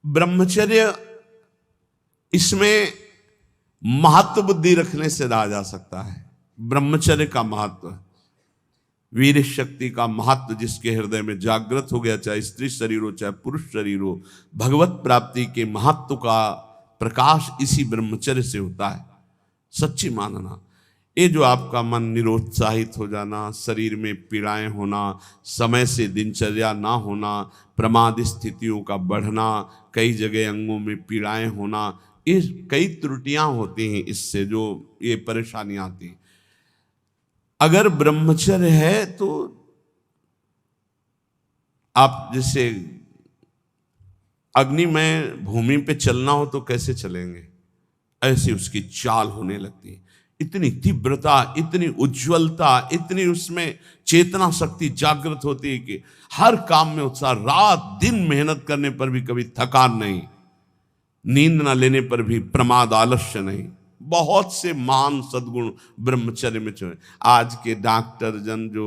ब्रह्मचर्य, इसमें महत्व बुद्धि रखने से रहा जा सकता है। ब्रह्मचर्य का महत्व, वीर शक्ति का महत्व जिसके हृदय में जागृत हो गया, चाहे स्त्री शरीर हो चाहे पुरुष शरीर हो, भगवत प्राप्ति के महत्व का प्रकाश इसी ब्रह्मचर्य से होता है। सच्ची मानना, ये जो आपका मन निरुत्साहित हो जाना, शरीर में पीड़ाएं होना, समय से दिनचर्या ना होना, प्रमाद स्थितियों का बढ़ना, कई जगह अंगों में पीड़ाएं होना, ये कई त्रुटियां होती हैं, इससे जो ये परेशानियां आती हैं। अगर ब्रह्मचर्य है तो आप जैसे अग्निमय भूमि पे चलना हो तो कैसे चलेंगे, ऐसी उसकी चाल होने लगती है। इतनी तीव्रता, इतनी उज्ज्वलता, इतनी उसमें चेतना शक्ति जागृत होती है कि हर काम में उत्साह, रात दिन मेहनत करने पर भी कभी थकान नहीं, नींद न लेने पर भी प्रमाद आलस्य नहीं। बहुत से महान सद्गुण ब्रह्मचर्य में छुए। आज के डॉक्टर जन जो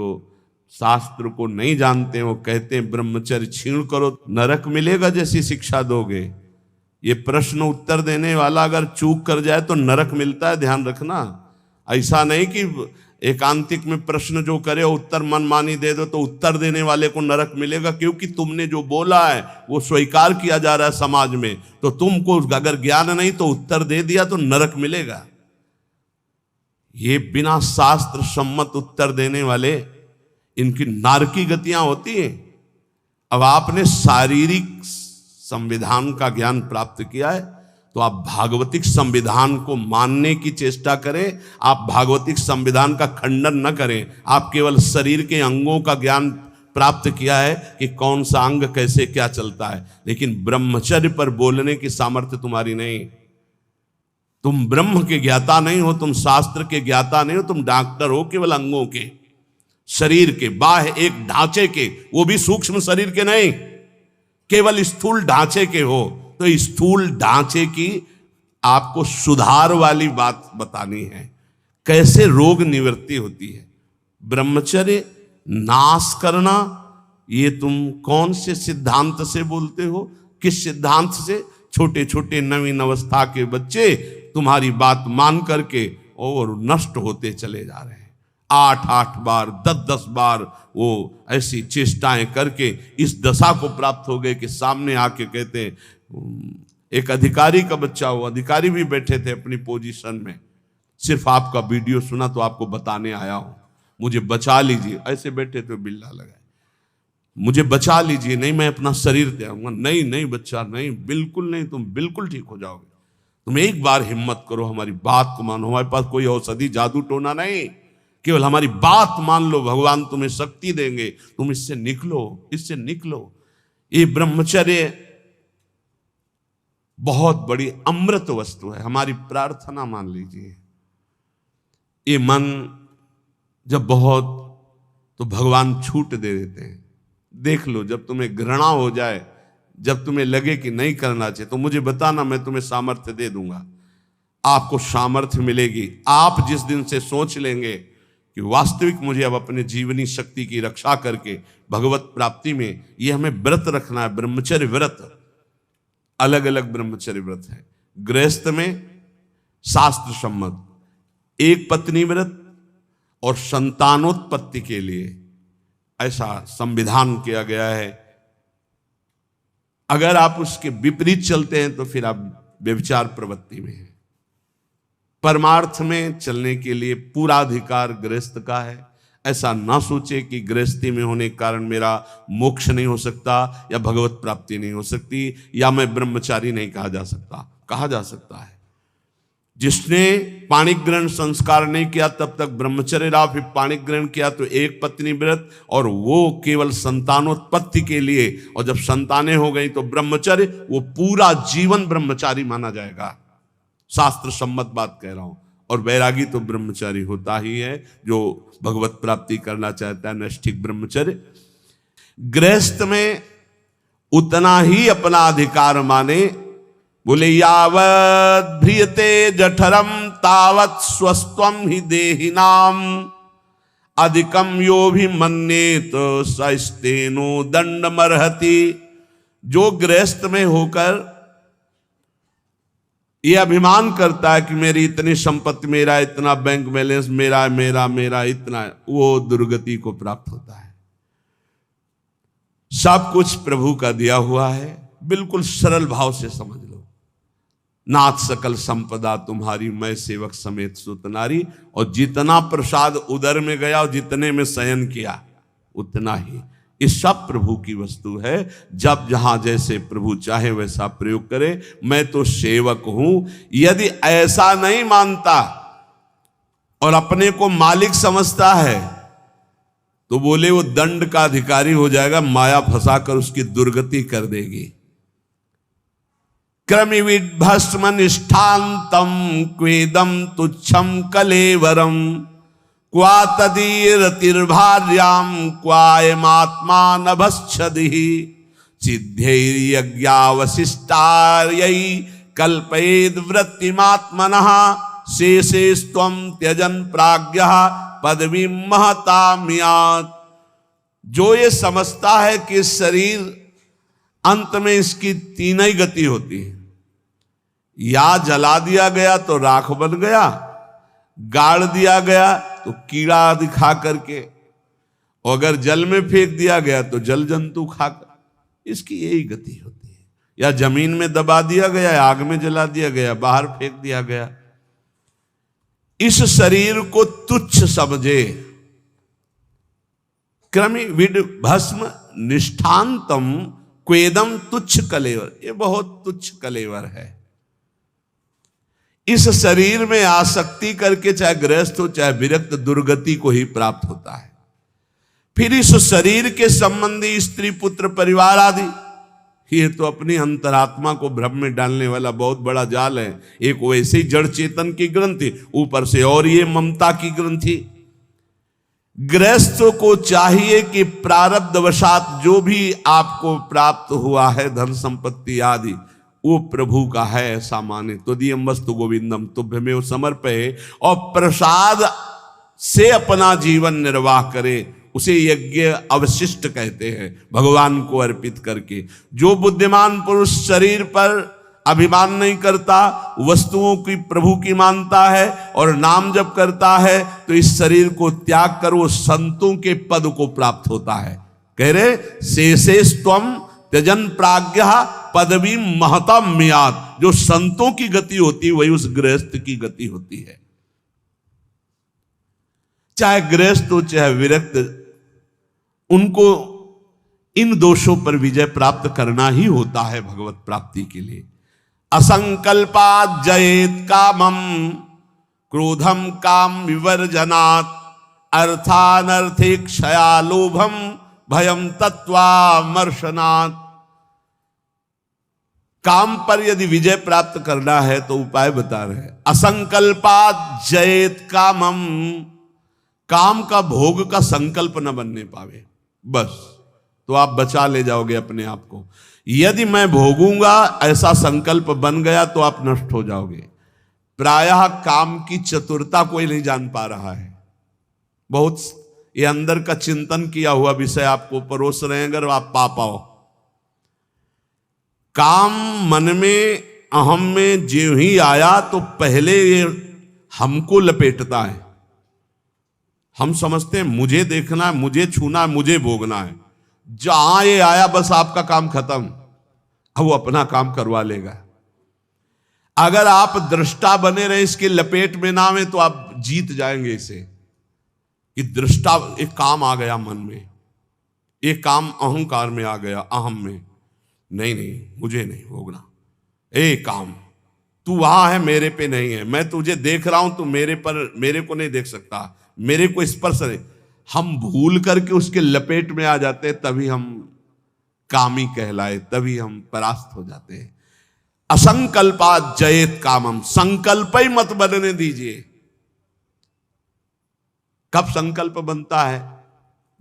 शास्त्र को नहीं जानते हैं, वो कहते हैं ब्रह्मचर्य छीण करो नरक मिलेगा जैसी शिक्षा दोगे। ये प्रश्न उत्तर देने वाला अगर चूक कर जाए तो नरक मिलता है, ध्यान रखना। ऐसा नहीं कि एकांतिक में प्रश्न जो करे उत्तर मनमानी दे दो तो उत्तर देने वाले को नरक मिलेगा, क्योंकि तुमने जो बोला है वो स्वीकार किया जा रहा है समाज में। तो तुमको अगर ज्ञान नहीं तो उत्तर दे दिया तो नरक मिलेगा। ये बिना शास्त्र सम्मत उत्तर देने वाले, इनकी नारकी गतियां होती हैं। अब आपने शारीरिक संविधान का ज्ञान प्राप्त किया है तो आप भागवतिक संविधान को मानने की चेष्टा करें। आप भागवतिक संविधान का खंडन न करें। आप केवल शरीर के अंगों का ज्ञान प्राप्त किया है कि कौन सा अंग कैसे क्या चलता है, लेकिन ब्रह्मचर्य पर बोलने की सामर्थ्य तुम्हारी नहीं। तुम ब्रह्म के ज्ञाता नहीं हो, तुम शास्त्र के ज्ञाता नहीं हो, तुम डॉक्टर हो केवल अंगों के, शरीर के, बाह्य एक ढांचे के, वो भी सूक्ष्म शरीर के नहीं, केवल स्थूल ढांचे के हो। तो स्थूल ढांचे की आपको सुधार वाली बात बतानी है, कैसे रोग निवृत्ति होती है। ब्रह्मचर्य नाश करना, ये तुम कौन से सिद्धांत से बोलते हो, किस सिद्धांत से? छोटे छोटे नवीन अवस्था के बच्चे तुम्हारी बात मान करके और नष्ट होते चले जा रहे हैं। 8-8 बार 10-10 बार वो ऐसी चेष्टाएं करके इस दशा को प्राप्त हो गए कि सामने आके कहते, एक अधिकारी का बच्चा, वो अधिकारी भी बैठे थे अपनी पोजीशन में, सिर्फ आपका वीडियो सुना तो आपको बताने आया हूं, मुझे बचा लीजिए। ऐसे बैठे तो बिल्ला लगाए, मुझे बचा लीजिए, नहीं मैं अपना शरीर दे आऊंगा। नहीं नहीं बच्चा, नहीं बिल्कुल नहीं, तुम बिल्कुल ठीक हो जाओगे। तुम एक बार हिम्मत करो, हमारी बात को मानो। हमारे पास कोई औषधि जादू टोना नहीं, केवल हमारी बात मान लो, भगवान तुम्हें शक्ति देंगे, तुम इससे निकलो, इससे निकलो। ये ब्रह्मचर्य बहुत बड़ी अमृत वस्तु है। हमारी प्रार्थना मान लीजिए, ये मन जब बहुत, तो भगवान छूट दे देते हैं। देख लो, जब तुम्हें घृणा हो जाए, जब तुम्हें लगे कि नहीं करना चाहिए, तो मुझे बताना, मैं तुम्हें सामर्थ्य दे दूंगा। आपको सामर्थ्य मिलेगी। आप जिस दिन से सोच लेंगे कि वास्तविक मुझे अब अपने जीवनी शक्ति की रक्षा करके भगवत प्राप्ति में ये हमें व्रत रखना है। ब्रह्मचर्य व्रत, अलग अलग ब्रह्मचर्य व्रत है। गृहस्थ में शास्त्र सम्मत एक पत्नी व्रत और संतानोत्पत्ति के लिए ऐसा संविधान किया गया है। अगर आप उसके विपरीत चलते हैं तो फिर आप व्यभिचार प्रवृत्ति में हैं। परमार्थ में चलने के लिए पूरा अधिकार गृहस्थ का है। ऐसा ना सोचे कि गृहस्थी में होने के कारण मेरा मोक्ष नहीं हो सकता, या भगवत प्राप्ति नहीं हो सकती, या मैं ब्रह्मचारी नहीं कहा जा सकता। कहा जा सकता है। जिसने पाणिक ग्रहण संस्कार नहीं किया तब तक ब्रह्मचर्य रहा, फिर पाणिक ग्रहण किया तो एक पत्नी व्रत, और वो केवल संतानोत्पत्ति के लिए, और जब संतानें हो गई तो ब्रह्मचर्य, वो पूरा जीवन ब्रह्मचारी माना जाएगा। शास्त्र सम्मत बात कह रहा हूं। और वैरागी तो ब्रह्मचारी होता ही है, जो भगवत प्राप्ति करना चाहता है, नैष्ठिक ब्रह्मचर्य। गृहस्थ में उतना ही अपना अधिकार माने। बोले यावत् भ्रियते जठरम तावत् स्वस्त्वं हि देहिनाम अधिकम यो भी मन्येत सस्तेनो दंडमर्हति जो गृहस्थ में होकर ये अभिमान करता है कि मेरी इतनी संपत्ति, मेरा इतना बैंक बैलेंस, मेरा मेरा मेरा इतना, वो दुर्गति को प्राप्त होता है। सब कुछ प्रभु का दिया हुआ है, बिल्कुल सरल भाव से समझ लो। नाथ सकल संपदा तुम्हारी, मैं सेवक समेत सुत नारी। और जितना प्रसाद उदर में गया और जितने में शयन किया उतना ही, ये सब प्रभु की वस्तु है। जब जहां जैसे प्रभु चाहे वैसा प्रयोग करे। मैं तो सेवक हूं। यदि ऐसा नहीं मानता और अपने को मालिक समझता है तो बोले वो दंड का अधिकारी हो जाएगा, माया फंसाकर उसकी दुर्गति कर देगी। क्रमिविद भस्म निष्ठांतम क्वेदम तुच्छम कलेवरम, क्वा तदीरतिर्भार्याम क्वायमात्मा नभश्छदि, सिद्धैर्यज्ञावशिष्टार्यै कल्पयेद वृत्तिमात्मनः, शेषेस्त्वं त्यजन प्राज्ञः पदवीं महताम्यात्। जो ये समझता है कि शरीर अंत में इसकी तीन ही गति होती है, या जला दिया गया तो राख बन गया, गाड़ दिया गया तो कीड़ा दिखा करके, और अगर जल में फेंक दिया गया तो जल जंतु खाकर, इसकी यही गति होती है। या जमीन में दबा दिया गया, आग में जला दिया गया, बाहर फेंक दिया गया। इस शरीर को तुच्छ समझे। क्रमि विड भस्म निष्ठांतम क्वेदम तुच्छ कलेवर, ये बहुत तुच्छ कलेवर है। इस शरीर में आसक्ति करके चाहे गृहस्थ हो चाहे विरक्त, दुर्गति को ही प्राप्त होता है। फिर इस शरीर के संबंधी स्त्री पुत्र परिवार आदि, ये तो अपनी अंतरात्मा को भ्रम में डालने वाला बहुत बड़ा जाल है। एक वैसे ही जड़ चेतन की ग्रंथि, ऊपर से और ये ममता की ग्रंथि। गृहस्थ को चाहिए कि प्रारब्धवशात जो भी आपको प्राप्त हुआ है, धन संपत्ति आदि, वो प्रभु का है ऐसा माने। तो दियम वस्तु गोविंदम तुभ्यमेव समर्पये, और प्रसाद से अपना जीवन निर्वाह करे, उसे यज्ञ अवशिष्ट कहते हैं, भगवान को अर्पित करके। जो बुद्धिमान पुरुष शरीर पर अभिमान नहीं करता, वस्तुओं की प्रभु की मानता है और नाम जप करता है, तो इस शरीर को त्याग कर वो संतों के पद को प्राप्त होता है। कह रहे शेषेस्त्वं त्यजन प्राज्ञः पदवी महताम्यात्। जो संतों की गति होती है वही उस गृहस्थ की गति होती है। चाहे गृहस्थ हो चाहे विरक्त, उनको इन दोषों पर विजय प्राप्त करना ही होता है भगवत प्राप्ति के लिए। असंकल्पात् जयेत कामम क्रोधम काम विवर्जनात्, अर्थानर्थे क्षया लोभम भयम तत्वामर्शनात्। काम पर यदि विजय प्राप्त करना है तो उपाय बता रहे हैं। असंकल्पात् जयेत कामम, काम का भोग का संकल्प न बनने पावे, बस तो आप बचा ले जाओगे अपने आप को। यदि मैं भोगूंगा ऐसा संकल्प बन गया तो आप नष्ट हो जाओगे। प्रायः काम की चतुरता कोई नहीं जान पा रहा है। बहुत ये अंदर का चिंतन किया हुआ विषय आपको परोस रहे हैं, अगर आप पा पाओ। काम मन में, अहम में जो ही आया तो पहले ये हमको लपेटता है। हम समझते हैं मुझे देखना है, मुझे छूना है, मुझे भोगना है। जहां ये आया बस आपका काम खत्म, अब वो अपना काम करवा लेगा। अगर आप दृष्टा बने रहे, इसके लपेट में ना में, तो आप जीत जाएंगे इसे। कि दृष्टा, एक काम आ गया मन में, एक काम अहंकार में आ गया, अहम में, नहीं नहीं मुझे नहीं भोगना। ए काम, तू वहां है, मेरे पे नहीं है। मैं तुझे देख रहा हूं, तू मेरे को नहीं देख सकता, मेरे को स्पर्श नहीं। हम भूल करके उसके लपेट में आ जाते हैं, तभी हम कामी कहलाए, तभी हम परास्त हो जाते हैं। असंकल्पात् जयेत कामम, संकल्प ही मत बनने दीजिए। कब संकल्प बनता है?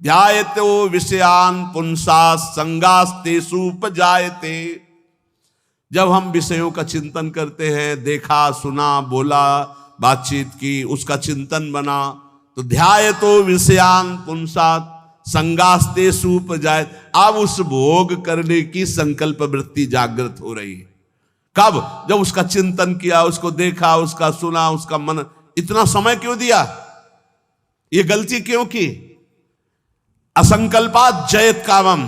ध्यायतो विषयान पुंसा संगास्तेषु उपजायते। जब हम विषयों का चिंतन करते हैं, देखा सुना बोला बातचीत की, उसका चिंतन बना, तो ध्यायतो विषयान पुंसात्, संगास्ते सूप जाए। अब उस भोग करने की संकल्प वृत्ति जागृत हो रही है। कब? जब उसका चिंतन किया, उसको देखा, उसका सुना, उसका मन। इतना समय क्यों दिया? ये गलती क्यों की? असंकल्पात जयत कामम।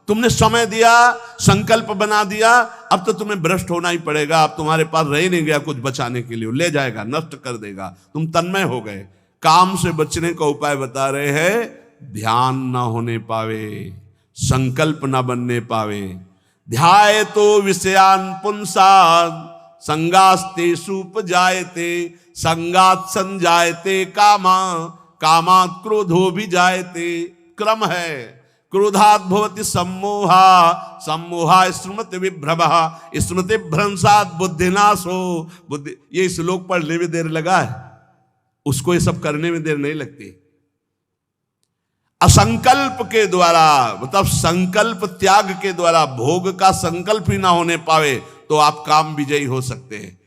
तुमने समय दिया, संकल्प बना दिया, अब तो तुम्हें भ्रष्ट होना ही पड़ेगा। अब तुम्हारे पास रह नहीं गया कुछ बचाने के लिए, ले जाएगा, नष्ट कर देगा। तुम तन्मय हो गए। काम से बचने का उपाय बता रहे हैं। ध्यान ना होने पावे, संकल्प ना बनने पावे। ध्याये तो विषयान पुंसा संगास्ते सूप जायते। संगात संजायते कामा, कामात क्रोधो भी जायते। क्रम है। क्रोधात भवति सम्मोहा, सम्मोहा स्मृति विभ्रमः, स्मृति भ्रंशात बुद्धिनाशो। बुद्धि, ये श्लोक पढ़ने में देर लगा है, उसको ये सब करने में देर नहीं लगती। असंकल्प के द्वारा, मतलब संकल्प त्याग के द्वारा, भोग का संकल्प ही ना होने पावे तो आप काम विजयी हो सकते हैं।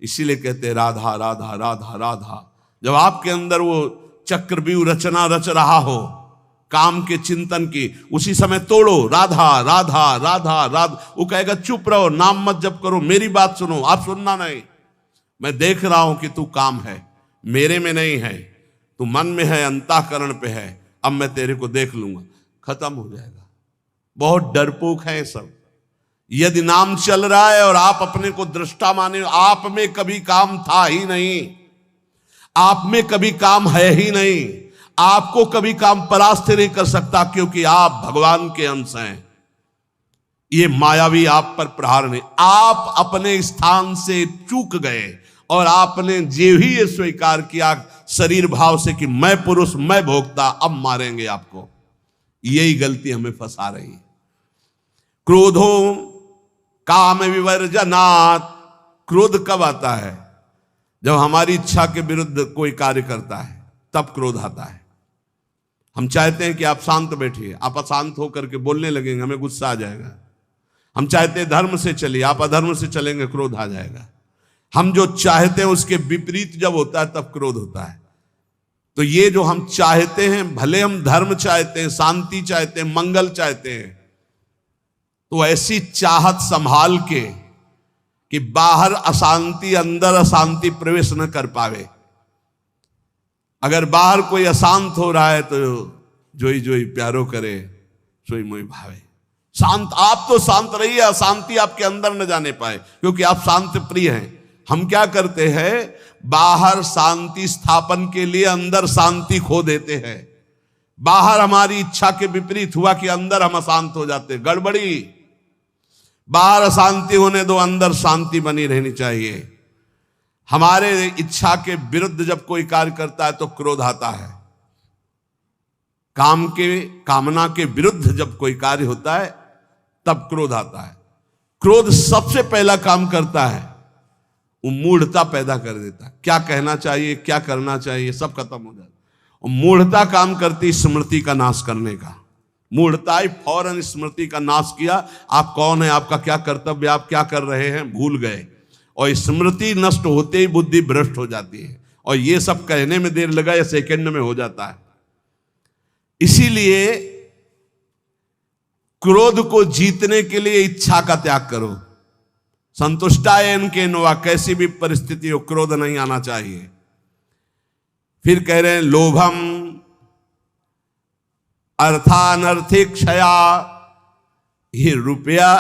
इसीलिए कहते हैं राधा राधा राधा राधा। जब आपके अंदर वो चक्रव्यूह रचना रच रहा हो काम के चिंतन की, उसी समय तोड़ो राधा राधा राधा राधा। वो कहेगा चुप रहो, नाम मत जप करो, मेरी बात सुनो। आप सुनना नहीं। मैं देख रहा हूं कि तू काम है, मेरे में नहीं है, तू मन में है, अंतःकरण पे है। अब मैं तेरे को देख लूंगा, खत्म हो जाएगा। बहुत डरपोक है सब। यदि नाम चल रहा है और आप अपने को दृष्टा माने, आप में कभी काम था ही नहीं, आप में कभी काम है ही नहीं, आपको कभी काम परास्त नहीं कर सकता, क्योंकि आप भगवान के अंश हैं। ये मायावी आप पर प्रहार नहीं। आप अपने स्थान से चूक गए और आपने जो ही ये स्वीकार किया शरीर भाव से कि मैं पुरुष, मैं भोक्ता, अब मारेंगे आपको। यही गलती हमें फंसा रही है। क्रोधो काम विवर्जनात्। क्रोध कब आता है? जब हमारी इच्छा के विरुद्ध कोई कार्य करता है, तब क्रोध आता है। हम चाहते हैं कि आप शांत बैठिए, आप अशांत होकर के बोलने लगेंगे, हमें गुस्सा आ जाएगा। हम चाहते हैं धर्म से चलिए, आप अधर्म से चलेंगे, क्रोध आ जाएगा। हम जो चाहते हैं उसके विपरीत जब होता है तब क्रोध होता है। तो ये जो हम चाहते हैं, भले हम धर्म चाहते हैं, शांति चाहते हैं, मंगल चाहते हैं, तो ऐसी चाहत संभाल के कि बाहर अशांति, अंदर अशांति प्रवेश न कर पावे। अगर बाहर कोई अशांत हो रहा है तो जोई जोई प्यारो करे, सोई मोई भावे। शांत, आप तो शांत रहिए, अशांति आपके अंदर न जाने पाए, क्योंकि आप शांति प्रिय हैं। हम क्या करते हैं? बाहर शांति स्थापन के लिए अंदर शांति खो देते हैं। बाहर हमारी इच्छा के विपरीत हुआ कि अंदर हम अशांत हो जाते हैं। गड़बड़ी। बाहर अशांति होने दो, अंदर शांति बनी रहनी चाहिए। हमारे इच्छा के विरुद्ध जब कोई कार्य करता है तो क्रोध आता है। कामना के विरुद्ध जब कोई कार्य होता है तब क्रोध आता है। क्रोध सबसे पहला काम करता है, वो मूढ़ता पैदा कर देता है। क्या कहना चाहिए, क्या करना चाहिए, सब खत्म हो जाता है। और मूढ़ता काम करती स्मृति का नाश करने का। मूढ़ता ही फौरन स्मृति का नाश किया। आप कौन है, आपका क्या कर्तव्य, आप क्या कर रहे हैं, भूल गए। और स्मृति नष्ट होते ही बुद्धि भ्रष्ट हो जाती है। और ये सब कहने में देर लगा या सेकंड में हो जाता है। इसीलिए क्रोध को जीतने के लिए इच्छा का त्याग करो। संतुष्टायन के नवा, कैसी भी परिस्थिति हो क्रोध नहीं आना चाहिए। फिर कह रहे हैं लोभम अर्थानर्थिक क्षया। ये रुपया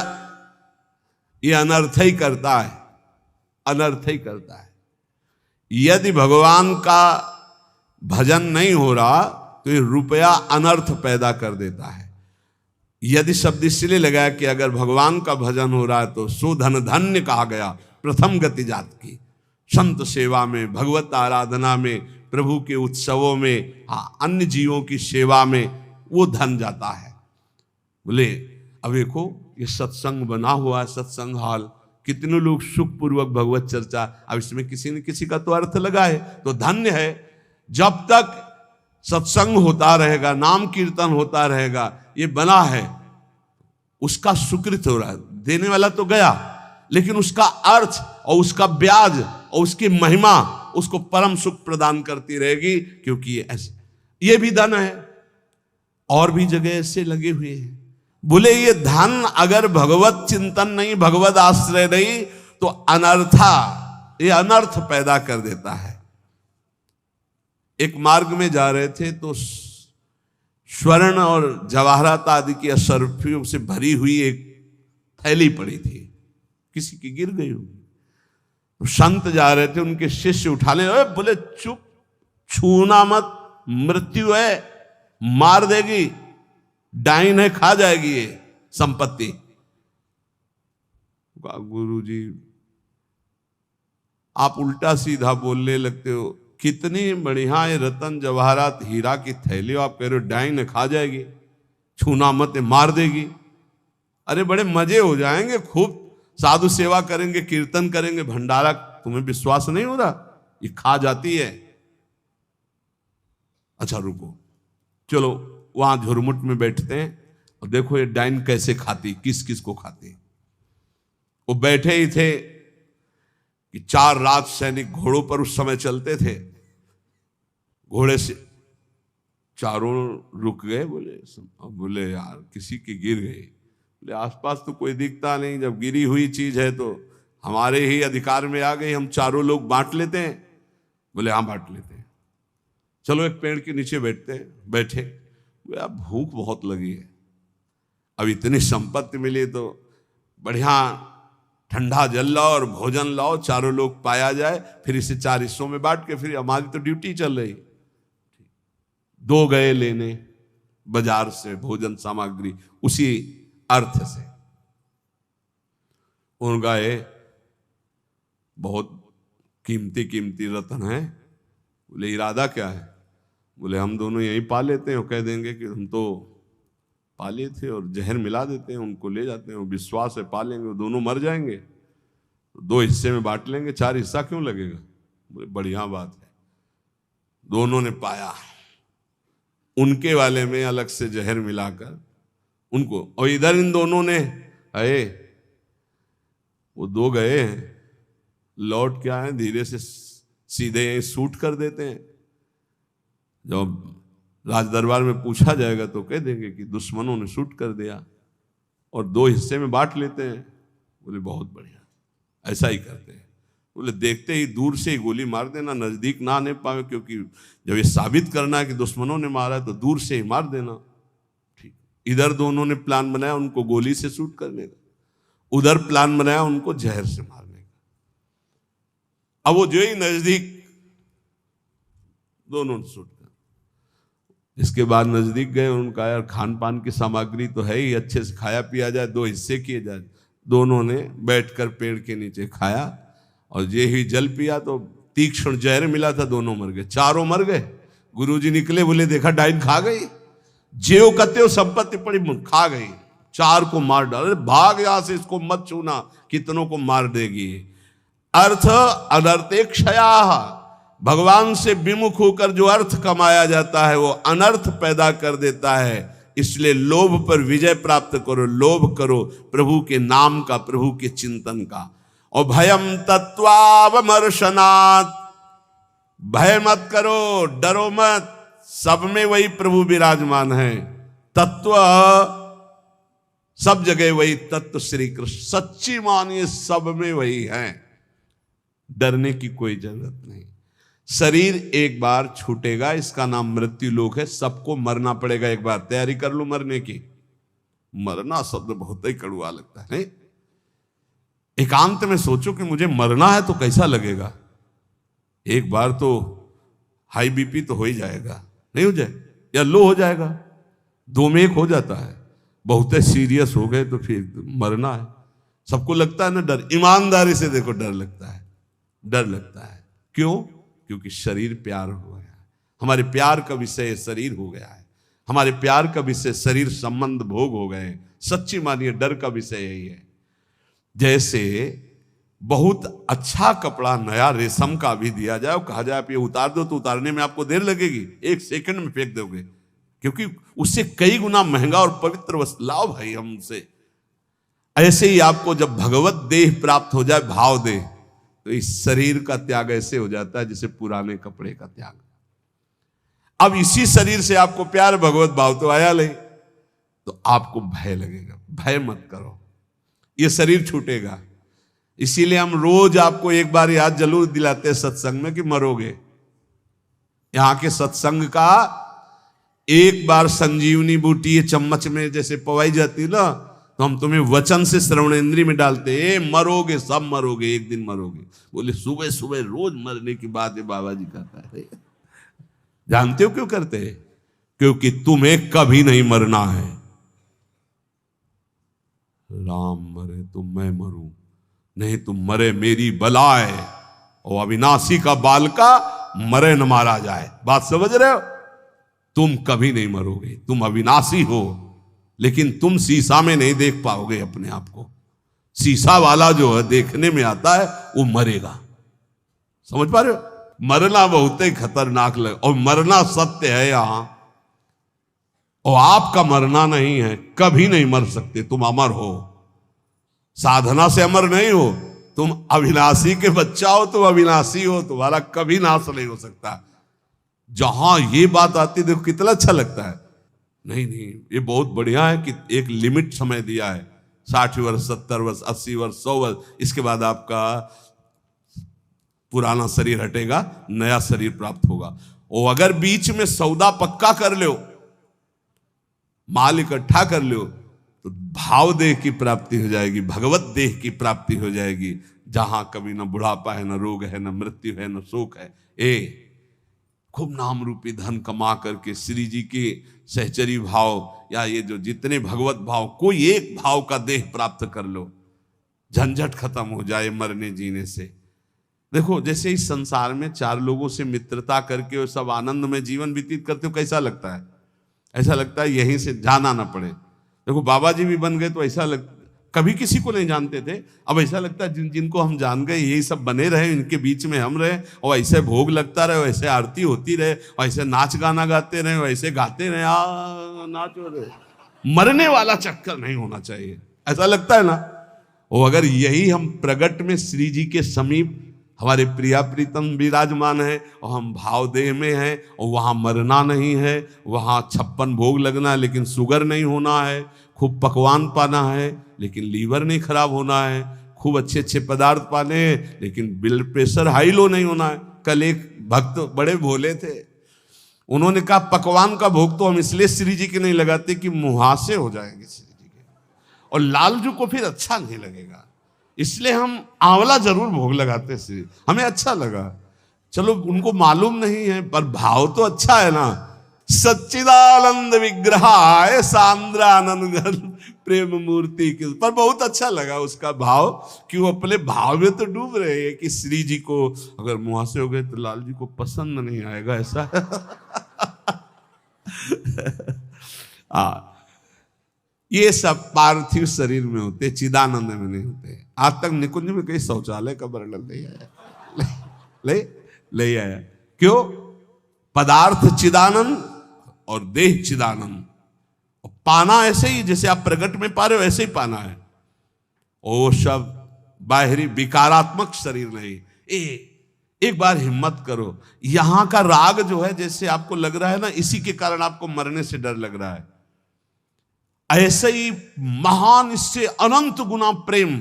ये अनर्थ ही करता है, अनर्थ ही करता है। यदि भगवान का भजन नहीं हो रहा तो ये रुपया अनर्थ पैदा कर देता है। यदि शब्द इसलिए लगाया कि अगर भगवान का भजन हो रहा है तो सुधन धन्य कहा गया। प्रथम गति जात की संत सेवा में, भगवत आराधना में, प्रभु के उत्सवों में, अन्य जीवों की सेवा में वो धन जाता है। बोले अब देखो ये सत्संग बना हुआ है, सत्संग हॉल, कितने लोग सुखपूर्वक भगवत चर्चा, अब इसमें किसी न किसी का तो अर्थ लगा है, तो धन्य है। जब तक सत्संग होता रहेगा, नाम कीर्तन होता रहेगा, ये बना है, उसका सुकृत हो रहा है। देने वाला तो गया, लेकिन उसका अर्थ और उसका ब्याज और उसकी महिमा उसको परम सुख प्रदान करती रहेगी, क्योंकि ये भी धन है। और भी जगह ऐसे लगे हुए हैं। बोले ये धन अगर भगवत चिंतन नहीं, भगवत आश्रय नहीं, तो अनर्था, ये अनर्थ पैदा कर देता है। एक मार्ग में जा रहे थे तो स्वर्ण और जवाहरात आदि की असरफियों से भरी हुई एक थैली पड़ी थी, किसी की गिर गई होगी। तो संत जा रहे थे, उनके शिष्य उठाने, बोले चुप, छूना मत, मृत्यु है, मार देगी, डाइन है, खा जाएगी ये संपत्ति। गुरु जी आप उल्टा सीधा बोलने लगते हो, कितनी बढ़िया है रतन जवाहरात हीरा की थैली, आप कह रहे हो डाइन है, खा जाएगी, छूना मत, मार देगी। अरे बड़े मजे हो जाएंगे, खूब साधु सेवा करेंगे, कीर्तन करेंगे, भंडारा, तुम्हें विश्वास नहीं हो रहा ये खा जाती है। अच्छा रुको, चलो वहां झुरमुट में बैठते हैं और देखो ये डाइन कैसे खाती, किस किस को खाती। वो बैठे ही थे कि 4 राज सैनिक घोड़ों पर उस समय चलते थे, घोड़े से चारों रुक गए। बोले यार किसी की गिर गई। बोले आसपास तो कोई दिखता नहीं, जब गिरी हुई चीज है तो हमारे ही अधिकार में आ गई, हम चारों लोग बांट लेते हैं। बोले हाँ बांट लेते हैं, चलो एक पेड़ के नीचे बैठते हैं। बैठे, बोले भूख बहुत लगी है, अब इतनी संपत्ति मिली तो बढ़िया ठंडा जल लाओ और भोजन लाओ, चारों लोग पाया जाए, फिर इसे 4 हिस्सों में बांट के, फिर हमारी तो ड्यूटी चल रही। 2 गए लेने बाजार से भोजन सामग्री, उसी अर्थ से। उन गए, बहुत कीमती कीमती रत्न है। बोले इरादा क्या है? बोले हम दोनों यहीं पा लेते हैं और कह देंगे कि हम तो पाले थे और जहर मिला देते हैं, उनको ले जाते हैं, विश्वास है पालेंगे, वो दोनों मर जाएंगे, तो 2 हिस्से में बांट लेंगे, 4 हिस्सा क्यों लगेगा? बोले बढ़िया बात है। दोनों ने पाया, उनके वाले में अलग से जहर मिलाकर उनको, और इधर इन दोनों ने आए, वो 2 गए हैं, लौट के आए, धीरे से सीधे यहीं शूट कर देते हैं। जब राज दरबार में पूछा जाएगा तो कह देंगे कि दुश्मनों ने शूट कर दिया, और 2 हिस्से में बांट लेते हैं। बोले बहुत बढ़िया, ऐसा ही करते हैं। बोले देखते ही दूर से ही गोली मार देना, नजदीक ना आने पावे, क्योंकि जब ये साबित करना है कि दुश्मनों ने मारा है तो दूर से ही मार देना। ठीक, इधर दोनों ने प्लान बनाया उनको गोली से शूट करने का, उधर प्लान बनाया उनको जहर से मारने का। अब वो जो ही नजदीक, दोनों ने शूट कर, इसके बाद नजदीक गए, उनका यार खान पान की सामग्री तो है ही, अच्छे से खाया पिया जाए, 2 हिस्से किए जाए। दोनों ने बैठकर पेड़ के नीचे खाया, और ये ही जल पिया तो तीक्ष्ण जहर मिला था, दोनों मर गए, चारों मर गए। गुरुजी निकले, बोले देखा डाइन खा गई, जेव कत्यो संपत्ति पड़ी खा गई, 4 को मार डाल, भाग यहां से, इसको मत छूना, कितनों को मार देगी। अर्थ अनर्थेक्षया, भगवान से विमुख होकर जो अर्थ कमाया जाता है वो अनर्थ पैदा कर देता है। इसलिए लोभ पर विजय प्राप्त करो, लोभ करो प्रभु के नाम का, प्रभु के चिंतन का। और भयम तत्वावमर्शनात्, भय मत करो, डरो मत, सब में वही प्रभु विराजमान है। तत्व सब जगह वही तत्व श्री कृष्ण, सच्ची मानिए सब में वही है, डरने की कोई जरूरत नहीं। शरीर एक बार छूटेगा, इसका नाम मृत्यु लोक है, सबको मरना पड़ेगा एक बार, तैयारी कर लो मरने की। मरना शब्द बहुत ही कड़वा लगता है नहीं? एकांत में सोचो कि मुझे मरना है तो कैसा लगेगा। एक बार तो हाई बीपी तो हो ही जाएगा, नहीं हो जाए, या लो हो जाएगा, 2 में 1 हो जाता है। बहुत सीरियस हो गए तो फिर मरना है। सबको लगता है ना डर, ईमानदारी से देखो डर लगता है, डर लगता है। क्यों? क्योंकि शरीर प्यार हो गया, हमारे प्यार का विषय शरीर हो गया है, हमारे प्यार का विषय शरीर संबंध भोग हो गए। सच्ची मानिए डर का विषय यही है। जैसे बहुत अच्छा कपड़ा नया रेशम का भी दिया जाए और कहा जाए आप ये उतार दो, तो उतारने में आपको देर लगेगी, 1 सेकंड में फेंक दोगे, क्योंकि उससे कई गुना महंगा और पवित्र वस्त्र लाओ भाई हमसे। ऐसे ही आपको जब भगवत देह प्राप्त हो जाए, भाव देह, तो इस शरीर का त्याग ऐसे हो जाता है जैसे पुराने कपड़े का त्याग। अब इसी शरीर से आपको प्यार भगवत भाव तो आया नहीं, तो आपको भय लगेगा। भय मत करो, ये शरीर छूटेगा। इसीलिए हम रोज आपको एक बार याद जरूर दिलाते हैं सत्संग में कि मरोगे। यहां के सत्संग का एक बार संजीवनी बूटी ये चम्मच में जैसे पवाई जाती ना, तो हम तुम्हें वचन से श्रवणेंद्री में डालते, मरोगे, सब मरोगे, एक दिन मरोगे। बोले सुबह सुबह रोज मरने की बात है बाबा जी कहता है। जानते हो क्यों करते हैं? क्योंकि तुम्हें कभी नहीं मरना है। राम मरे तो मैं मरूं, नहीं तुम मरे मेरी बलाए, और अविनाशी का बालका मरे न मारा जाए। बात समझ रहे हो? तुम कभी नहीं मरोगे, तुम अविनाशी हो, लेकिन तुम शीशा में नहीं देख पाओगे अपने आप को। शीशा वाला जो है देखने में आता है वो मरेगा। समझ पा रहे हो? मरना बहुत ही खतरनाक लगे, और मरना सत्य है यहां, और आपका मरना नहीं है। कभी नहीं मर सकते, तुम अमर हो। साधना से अमर नहीं हो, तुम अविनाशी के बच्चा हो, तुम अविनाशी हो, तुम्हारा कभी नाश नहीं हो सकता। जहां ये बात आती देखो कितना अच्छा लगता है। नहीं, ये बहुत बढ़िया है कि एक लिमिट समय दिया है, 60 वर्ष, 70 वर्ष, 80 वर्ष, 100 वर्ष, इसके बाद आपका पुराना शरीर हटेगा, नया शरीर प्राप्त होगा। और अगर बीच में सौदा पक्का कर लो, माल इकट्ठा कर लो, तो भाव देह की प्राप्ति हो जाएगी, भगवत देह की प्राप्ति हो जाएगी, जहां कभी न बुढ़ापा है, न रोग है, न मृत्यु है, न शोक है। खूब नाम रूपी धन कमा करके श्री जी के सहचरी भाव या ये जो जितने भगवत भाव, कोई एक भाव का देह प्राप्त कर लो, झंझट खत्म हो जाए मरने जीने से। देखो जैसे इस संसार में 4 लोगों से मित्रता करके और सब आनंद में जीवन व्यतीत करते हो, कैसा लगता है? ऐसा लगता है यहीं से जाना ना पड़े। देखो बाबा जी भी बन गए तो ऐसा कभी किसी को नहीं जानते थे, अब ऐसा लगता है जिनको हम जान गए यही सब बने रहे, इनके बीच में हम रहे, और ऐसे भोग लगता रहे, वैसे आरती होती रहे, और ऐसे नाच गाना गाते रहे, वैसे गाते रहे, नाचो रहे। मरने वाला चक्कर नहीं होना चाहिए, ऐसा लगता है ना। और अगर यही हम प्रगट में श्री जी के समीप हमारे प्रिया प्रीतम विराजमान है, और हम भाव देह में हैं, और वहाँ मरना नहीं है, वहाँ 56 भोग लगना है लेकिन शुगर नहीं होना है, खूब पकवान पाना है लेकिन लीवर नहीं खराब होना है, खूब अच्छे अच्छे पदार्थ पाने हैं लेकिन ब्लड प्रेशर हाई लो नहीं होना है। कल एक भक्त बड़े भोले थे, उन्होंने कहा पकवान का भोग तो हम इसलिए श्री जी के नहीं लगाते कि मुहासे हो जाएंगे श्री जी के, और लालजू को फिर अच्छा नहीं लगेगा, इसलिए हम आंवला जरूर भोग लगाते श्री, हमें अच्छा लगा। चलो उनको मालूम नहीं है पर भाव तो अच्छा है ना। सच्चिदानंद विग्रहाय सांद्रानंद प्रेम मूर्ति के पर बहुत अच्छा लगा उसका भाव, कि वो अपने भाव में तो डूब रहे हैं कि श्री जी को अगर मुहासे हो गए तो लाल जी को पसंद नहीं आएगा, ऐसा ये सब पार्थिव शरीर में होते, चिदानंद में नहीं होते। आज तक निकुंज में कहीं शौचालय का वर्णन नहीं आया, ले आया। क्यों? पदार्थ चिदानंद और देह चिदानंद, और पाना ऐसे ही जैसे आप प्रगट में पा रहे हो ऐसे ही पाना है। ओ सब बाहरी विकारात्मक शरीर नहीं। एक बार हिम्मत करो, यहां का राग जो है जैसे आपको लग रहा है ना, इसी के कारण आपको मरने से डर लग रहा है। ऐसे ही महान इससे अनंत गुना प्रेम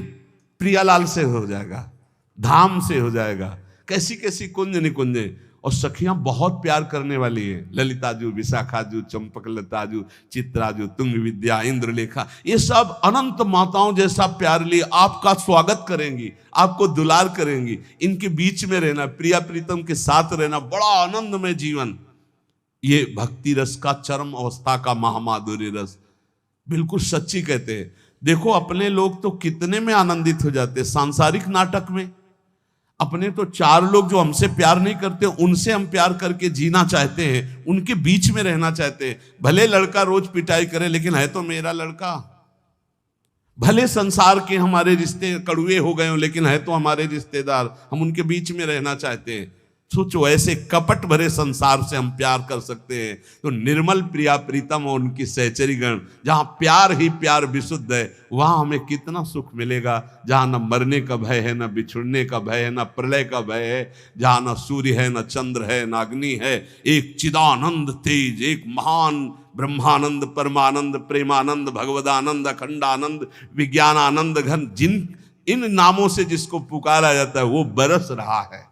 प्रियालाल से हो जाएगा, धाम से हो जाएगा। कैसी कैसी कुंज निकुंजे, और सखियां बहुत प्यार करने वाली है, ललिताजू, विशाखाजू, चंपकलताजू, चित्राजू, तुंग विद्या, इंद्रलेखा, ये सब अनंत माताओं जैसा प्यार लिए आपका स्वागत करेंगी, आपको दुलार करेंगी। इनके बीच में रहना, प्रिया प्रीतम के साथ रहना, बड़ा आनंद में जीवन, ये भक्ति रस का चरम अवस्था का महामाधुर्य रस। बिल्कुल सच्ची कहते हैं। देखो अपने लोग तो कितने में आनंदित हो जाते, सांसारिक नाटक में अपने तो 4 लोग जो हमसे प्यार नहीं करते, उनसे हम प्यार करके जीना चाहते हैं, उनके बीच में रहना चाहते हैं। भले लड़का रोज पिटाई करे लेकिन है तो मेरा लड़का, भले संसार के हमारे रिश्ते कड़ुए हो गए हो लेकिन है तो हमारे रिश्तेदार, हम उनके बीच में रहना चाहते हैं। सोचो ऐसे कपट भरे संसार से हम प्यार कर सकते हैं, तो निर्मल प्रिया प्रीतम और उनकी सहचरी गण, जहां प्यार ही प्यार विशुद्ध है, वहां हमें कितना सुख मिलेगा। जहां न मरने का भय है, न बिछुड़ने का भय है, न प्रलय का भय है, जहां न सूर्य है, न चंद्र है, न अग्नि है, एक चिदानंद तेज, एक महान ब्रह्मानंद, परमानंद, प्रेमानंद, भगवदानंद, अखंडानंद, विज्ञानानंद घन, जिन इन नामों से जिसको पुकारा जाता है वो बरस रहा है।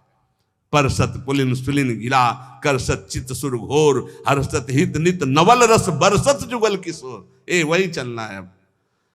परसत पुलिन सुलिन गिरा, करसत चित सुर घोर, हर्षत हित नित नवल रस बरसत जुगल किशोर। वही चलना है अब।